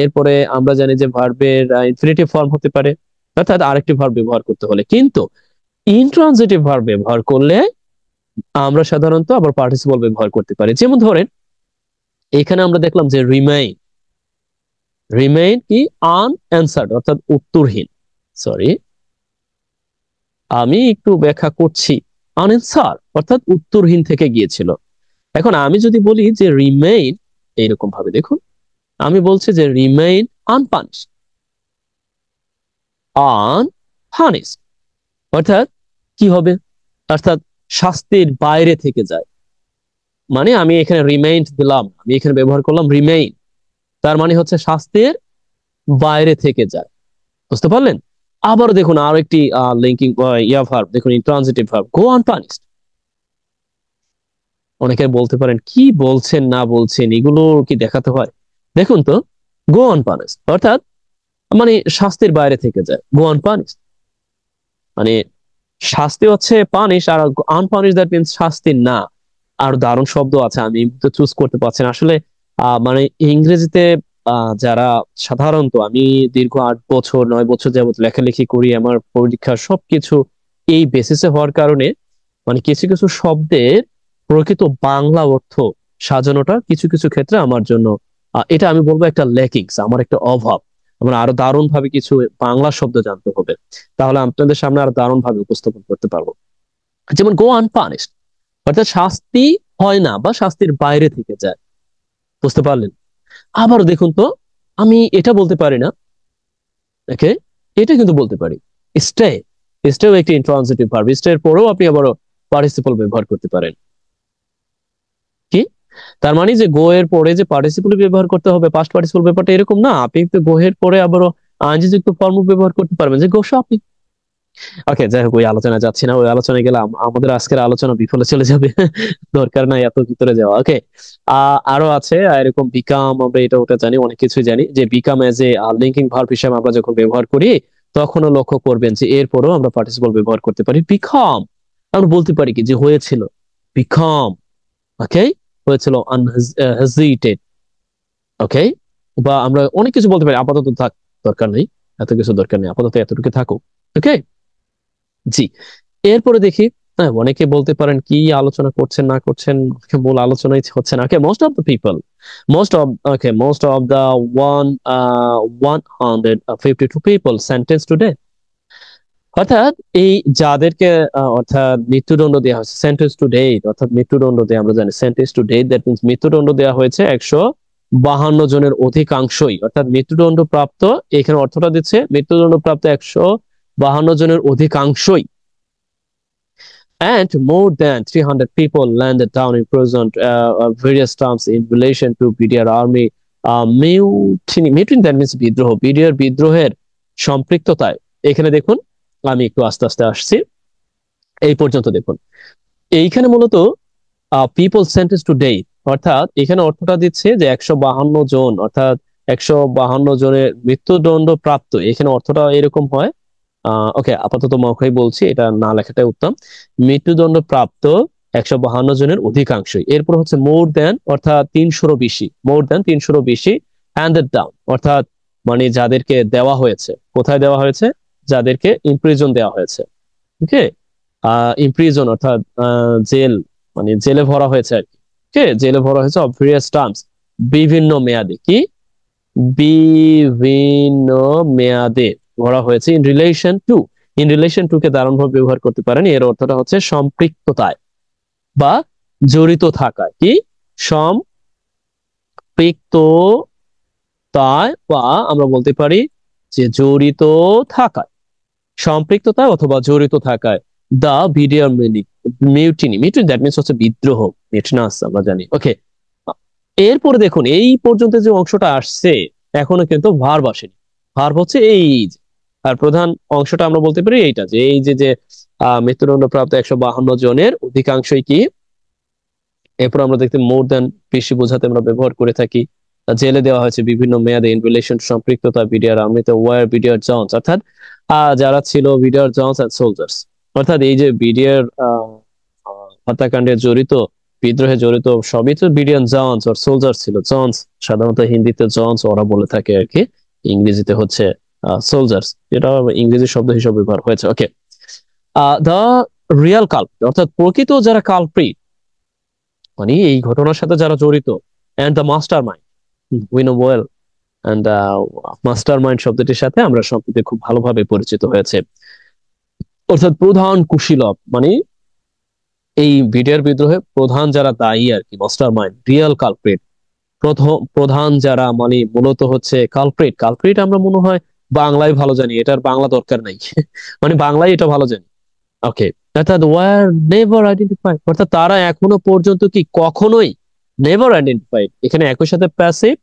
এরপরে আমরা জানি যে ভার্বের ইনফিনিটিভ ফর্ম হতে পারে, অর্থাৎ আরেকটি ভার্ব ব্যবহার করতে হলে। কিন্তু ইনট্রানজিটিভ ভার্ব ব্যবহার করলে আমরা সাধারণত আবার পার্টিসিপল ব্যবহার করতে পারি। যেমন ধরেন এখানে আমরা দেখলাম যে রিমেইন, রিমেইন কি আনঅ্যান্সার্ড অর্থাৎ উত্তরহীন, সরি আমি একটু ব্যাখ্যা করছি, আনঅ্যান্সার অর্থাৎ উত্তরহীন থেকে গিয়েছিল। এখন আমি যদি বলি যে রিমেইন এইরকম ভাবে, দেখুন আমি বলছি যে রিমেইন আনপানিশড, আনপানিশড অর্থাৎ কি হবে, অর্থাৎ শাস্তির বাইরে থেকে যায়। মানে আমি এখানে রিমেইন দিলাম, আমি এখানে ব্যবহার করলাম রিমেইন, তার মানে হচ্ছে শাস্তির বাইরে থেকে যায়। বুঝতে পারলেন? আবার দেখুন আরো একটি লিঙ্কিং ভার্ব, দেখুন ইন্ট্রানজিটিভ ভার্ব গো আনপানিশড। অনেকে বলতে পারেন কি বলছেন না বলছেন, এগুলো কি দেখাতে হয়? দেখুন তো, গো আনপানিশড অর্থাৎ মানে শাস্তির বাইরে থেকে যায়, গো আনপানিশড মানে শাস্তি হচ্ছে পানিশ, আর আনপানিশ দ্যাট মিনস শাস্তি না। আর দারুণ শব্দ আছে, আমি তো চুজ করতে পারছি না আসলে। মানে ইংরেজিতে যারা সাধারণত, আমি দীর্ঘ 8 বছর 9 বছর যাবত লেখালেখি করি, আমার পরীক্ষা সবকিছু এই বেসিসে হওয়ার কারণে মানে কিছু কিছু শব্দের প্রকৃত বাংলা অর্থ সাজানোটা কিছু কিছু ক্ষেত্রে আমার জন্য এটা আমি বলবো একটা ল্যাকিংস, আমার একটা অভাব। আমার আরো দারুণ ভাবে কিছু বাংলা শব্দ জানতে হবে, তাহলে আপনাদের সামনে আরো দারুণ ভাবে উপস্থাপন করতে পারবো। যেমন গো আনপানিশড অর্থাৎ শাস্তি হয় না বা শাস্তির বাইরে থেকে যায়। বুঝতে পারলেন? আবার দেখুন তো, আমি এটা বলতে পারি না, ওকে, এটা কিন্তু বলতে পারি স্টে। স্টেও একটি ইন্ট্রানজিটিভ ভার্ব, স্টে এর পরেও আপনি আবারও পার্টিসিপল ব্যবহার করতে পারেন। কি তার মানে যে গো এর পরে যে পার্টিসিপল ব্যবহার করতে হবে, পাস্ট পার্টিসিপল ব্যাপারটা এরকম না, আপনি তো গো এর পরে আবারও আইএনজি যুক্ত ফর্ম ব্যবহার করতে পারবেন, যে গো শপিং। ওকে, যাই হোক ওই আলোচনা যাচ্ছি না, ওই আলোচনায় গেলে আমাদের আজকের আলোচনা বিফলে চলে যাবে। দরকার নাই এত ভিতরে যাওয়া। ওকে, আরো আছে এরকম বিকাম, আমরা এটা ওটা জানি, অনেক কিছুই জানি, যে become as a linking verb হিসেবে আমরা যখন ব্যবহার করি তখনও লক্ষ্য করবেন যে এরপরও আমরা পার্টিসিপল ব্যবহার করতে পারি। বিকাম আমরা বলতে পারি কি যে হয়েছিল, বিকাম, ওকে, হয়েছিল আনহেজিটেড, ওকে, বা আমরা অনেক কিছু বলতে পারি। আপাতত থাক, দরকার নেই, এত কিছু দরকার নেই, আপাতত এতটুকু থাকুক। ওকে, জি। এরপরে দেখি, হ্যাঁ অনেকে বলতে পারেন কি আলোচনা করছেন না করছেন, মূল আলোচনাই হচ্ছে না। Okay, most of the people, most of the one 152 people sentence today, অর্থাৎ এই যাদেরকে অর্থাৎ মৃত্যুদণ্ড দেওয়া হয়েছে, সেন্টেন্স টু ডেট অর্থাৎ মৃত্যুদণ্ড দেওয়া, আমরা জানি sentence to date that means মৃত্যুদণ্ড দেওয়া হয়েছে 152 জনের অধিকাংশই, অর্থাৎ মৃত্যুদণ্ড প্রাপ্ত, এখানে অর্থটা দিচ্ছে মৃত্যুদণ্ড প্রাপ্ত 152 জনের অধিকাংশই, and more than 300 people landed down in prison various terms in relation to BDR army mutiny, mutiny that means বিদ্রোহ, বিডিআর বিদ্রোহের সম্পৃক্ততায়। এখানে দেখুন আমি একটু আস্তে আস্তে আসছি, এই পর্যন্ত দেখুন এইখানে মূলত পিপল সেন্টেন্স টু ডেট, অর্থাৎ এখানে অর্থটা দিচ্ছে যে 152 জন, অর্থাৎ 152 জনের মৃত্যুদণ্ড প্রাপ্ত, এখানে অর্থটা এরকম হয়। ওকে, আপাতত মৌখিক বলছি, এটা না লেখাটাই উত্তম। মৃত্যুদণ্ড প্রাপ্ত 152 জনের অধিকাংশই, এরপর হচ্ছে মোর দেন অর্থাৎ 300-রও বেশি, মোর দেন 300-রও বেশি, হ্যান্ডেড ডাউন অর্থাৎ মানে যাদেরকে দেওয়া হয়েছে, কোথায় দেওয়া হয়েছে, যাদেরকে ইমপ্রিজন দেওয়া হয়েছে। ওকে, ইমপ্রিজন অর্থাৎ জেল, মানে জেলে ভরা হয়েছে আর কি। ওকে, জেলে ভরা হয়েছে অফ ভেরিয়াস টার্মস, বিভিন্ন মেয়াদে, কি বিভিন্ন মেয়াদে ভরা হয়েছে। In relation to, in relation to কে দারুণভাবে ব্যবহার করতে পারেন, এর অর্থটা হচ্ছে সম্পৃক্ততায় বা জড়িত থাকায়, কি সম্পৃক্ততায়, বা আমরা বলতে পারি যে জড়িত থাকায়, সম্পৃক্ততায় অথবা জড়িত থাকায়। The BDR mutiny, mutiny that means হচ্ছে বিদ্রোহ, মিটনাস আমরা জানি। ওকে, এরপরে দেখুন এই পর্যন্ত যে অংশটা আসছে এখনো কিন্তু ভার্ব আসেনি, ভার্ব হচ্ছে এই যে, আর প্রধান অংশটা আমরা বলতে পারি এইটা, যে এই যে যে মৃত্যুদণ্ড প্রাপ্ত 152 জনের অধিকাংশই কি, এরপর আমরা দেখতে মোর দেন বেশি বোঝাতে আমরা ব্যবহার করে থাকি। জেলে দেওয়া হয়েছে বিভিন্ন মেয়াদে, ইন রিলেশন সম্পৃক্ততা বিডিআর আর্মিতে, ওয়ার বিডিআর জনস অর্থাৎ যারা ছিল বিডিআর জনস এন্ড সোলজার্স, অর্থাৎ এই যে বিডিআর হত্যাকাণ্ডে জড়িত, বিদ্রোহে জড়িত সবই তো বিডিয়ান জনস আর সোলজার ছিল। জনস সাধারণত হিন্দিতে জনস ওরা বলে থাকে আর কি, ইংরেজিতে হচ্ছে সোলজার্স, যেটা ইংরেজি শব্দ হিসেবে ব্যবহার হয়েছে। ওকে, দ্য রিয়াল কালপ্রিট অর্থাৎ প্রকৃত যারা কালপ্রিট, মানে এই ঘটনার সাথে যারা জড়িত, and the mastermind, we know well, and mastermind শব্দটির সাথে আমরা সম্প্রতি খুব ভালোভাবে পরিচিত হয়েছে। অর্থাৎ প্রধান কুশীলব, মানে এই বিডিআর বিদ্রোহে প্রধান যারা দায়ী আর কি, মাস্টার মাইন্ড, রিয়েল কালপ্রিট, প্রধান যারা, মানে মূলত হচ্ছে কালপ্রিট। কালপ্রিট আমরা মনে হয় বাংলায় ভালো জানি, এটার বাংলা দরকার নাই মানে বাংলায় এটা ভালো জানি। ওকে, অর্থাৎ ওয়ার নেভার আইডেন্টিফাইড, অর্থাৎ তারা এখনো পর্যন্ত কি কখনোই, নেভার আইডেন্টিফাইড, এখানে একই সাথে প্যাসিভ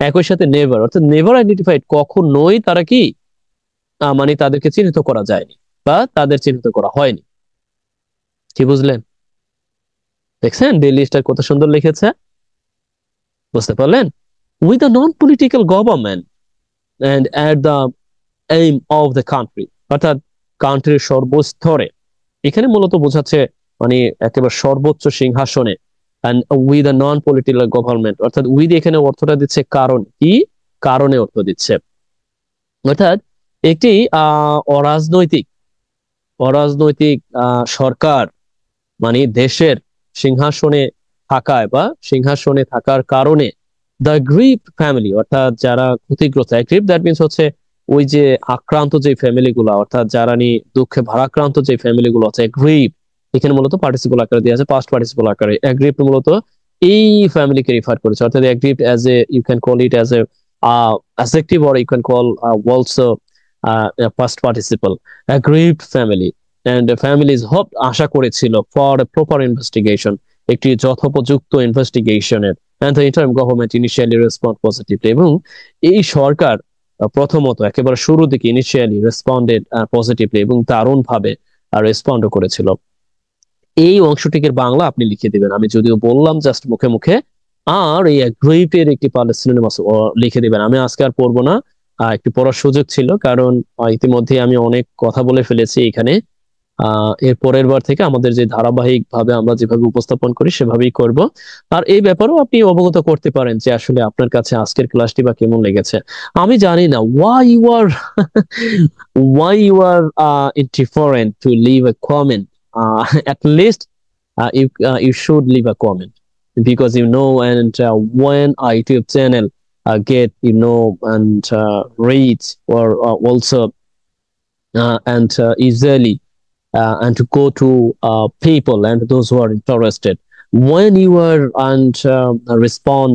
একই সাথে নেভার, অর্থাৎ নেভার আইডেন্টিফাইড, কখনোই তারা কি মানে তাদেরকে চিহ্নিত করা যায়নি বা তাদের চিহ্নিত করা হয়নি। কি বুঝলেন? দেখছেন ডেইলি স্টার কত সুন্দর লিখেছে, বুঝতে পারলেন? With a non political government and at the aim of the country, অর্থাৎ কান্ট্রির সর্বস্তরে, এখানে মূলত বোঝাচ্ছে মানে একেবারে সর্বোচ্চ সিংহাসনে, and with a non political government, অর্থাৎ উইথ এখানে অর্থটা দিচ্ছে কারণ, কি কারণে অর্থ দিচ্ছে, অর্থাৎ একটি অরাজনৈতিক অরাজনৈতিক সরকার, মানে দেশের সিংহাসনে থাকায় বা সিংহাসনে থাকার কারণে, দ্য গ্রিপ ফ্যামিলি, অর্থাৎ যারা ক্ষতিগ্রস্ত, গ্রিপ দ্যাট মিনস হচ্ছে ওই যে আক্রান্ত যে ফ্যামিলি গুলা, অর্থাৎ যারা নিয়ে দুঃখে ভারাক্রান্ত যে ফ্যামিলি গুলো আছে, গ্রিপ এখানে মূলত পার্টিসিপল আকারে দেওয়া আছে, পাস্ট পার্টিসিপল আকারে। গ্রিপ মূলত এই ফ্যামিলিকে রিফার করেছে, অর্থাৎ grieved as a, you can call it as a adjective, or you can call also past participle, grieved family. And families hope, আশা করেছিল, ফর এ প্রপার ইনভেস্টিগেশন, একটি যথোপযুক্ত ইনভেস্টিগেশনের, and the interim government initially respond positively, এবং এই সরকার প্রথমত একেবারে শুরু দিকে ইনিশিয়ালি রেসপন্ডেড পজিটিভলি এবং দারুণ ভাবে রেসপন্ডও করেছিল। এই অংশটিকে বাংলা আপনি লিখে দিবেন, আমি যদিও বললাম জাস্ট মুখে মুখে, আর এই গ্রিপের একটি সিনোনিমাস লিখে দিবেন। আমি আজকে আর পড়বো না, একটু পড়ার সুযোগ ছিল, কারণ ইতিমধ্যে আমি অনেক কথা বলে ফেলেছি এখানে। এর পরের বার থেকে আমাদের যে ধারাবাহিক ভাবে আমরা যেভাবে উপস্থাপন করি সেভাবেই করব। আর এই ব্যাপারেও আপনি অবগত করতে পারেন যে আসলে আপনার কাছে আজকের ক্লাসটি বা কেমন লেগেছে। আমি জানি না why you are why you are indifferent to leave a comment. At least you should leave a comment, because you know, and when our YouTube channel get and reach, or also and easily and to go to people and those who are interested, when you are and respond,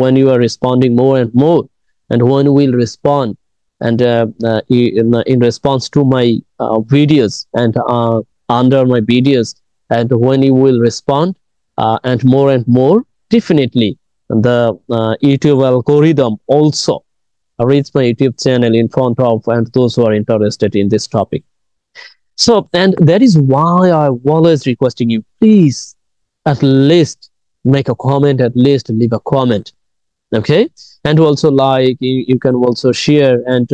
when you are responding more and more, and when you will respond, and in response to my videos, and under my videos, and when you will respond and more, definitely the YouTube algorithm also reach my YouTube channel in front of and those who are interested in this topic. So, and that is why I'm always requesting you, please, at least make a comment, at least leave a comment. Okay. And also, like, you can also share, and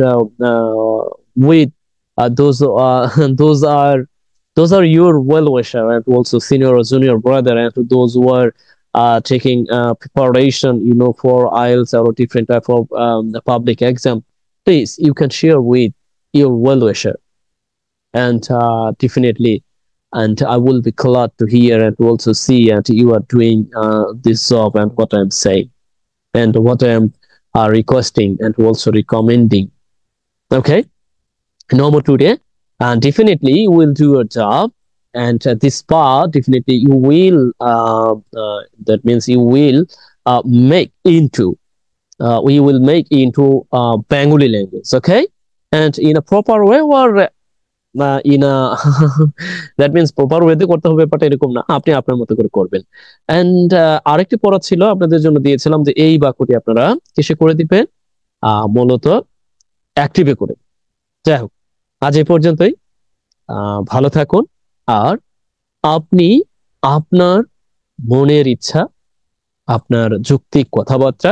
with those those are your well wisher, and also senior or junior brother, and those who are taking preparation, for IELTS or different type of the public exam. Please, you can share with your well wisher, and definitely, and I will be glad to hear and to also see and you are doing this job, and what I'm saying and what I'm requesting and also recommending. Okay, no more today, and definitely you will do your job, and this part definitely you will that means you will make into we will make into Bengali language. Okay, and in a proper way, or in that means proper ওয়েতে করতে হবে, ব্যাপারটা এরকম না, আপনি আপনার মতো করে করবেন। এন্ড আরেকটি পড়া ছিল আপনাদের জন্য দিয়েছিলাম, যে এই বাক্যটি আপনারা কিসে করে দিবেন, মূলত অ্যাক্টিভে করে। যাই হোক, আজ এই পর্যন্তই। ভালো থাকুন, আর আপনি আপনার মনের ইচ্ছা, আপনার যৌক্তিক কথাবার্তা,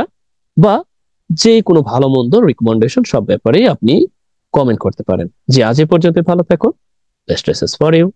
বা যে কোনো ভালো মন্দ রিকমেন্ডেশন, সব ব্যাপারেই আপনি কমেন্ট করতে পারেন। যে আজ এ পর্যন্ত, ভালো থাকুন। Best wishes for you.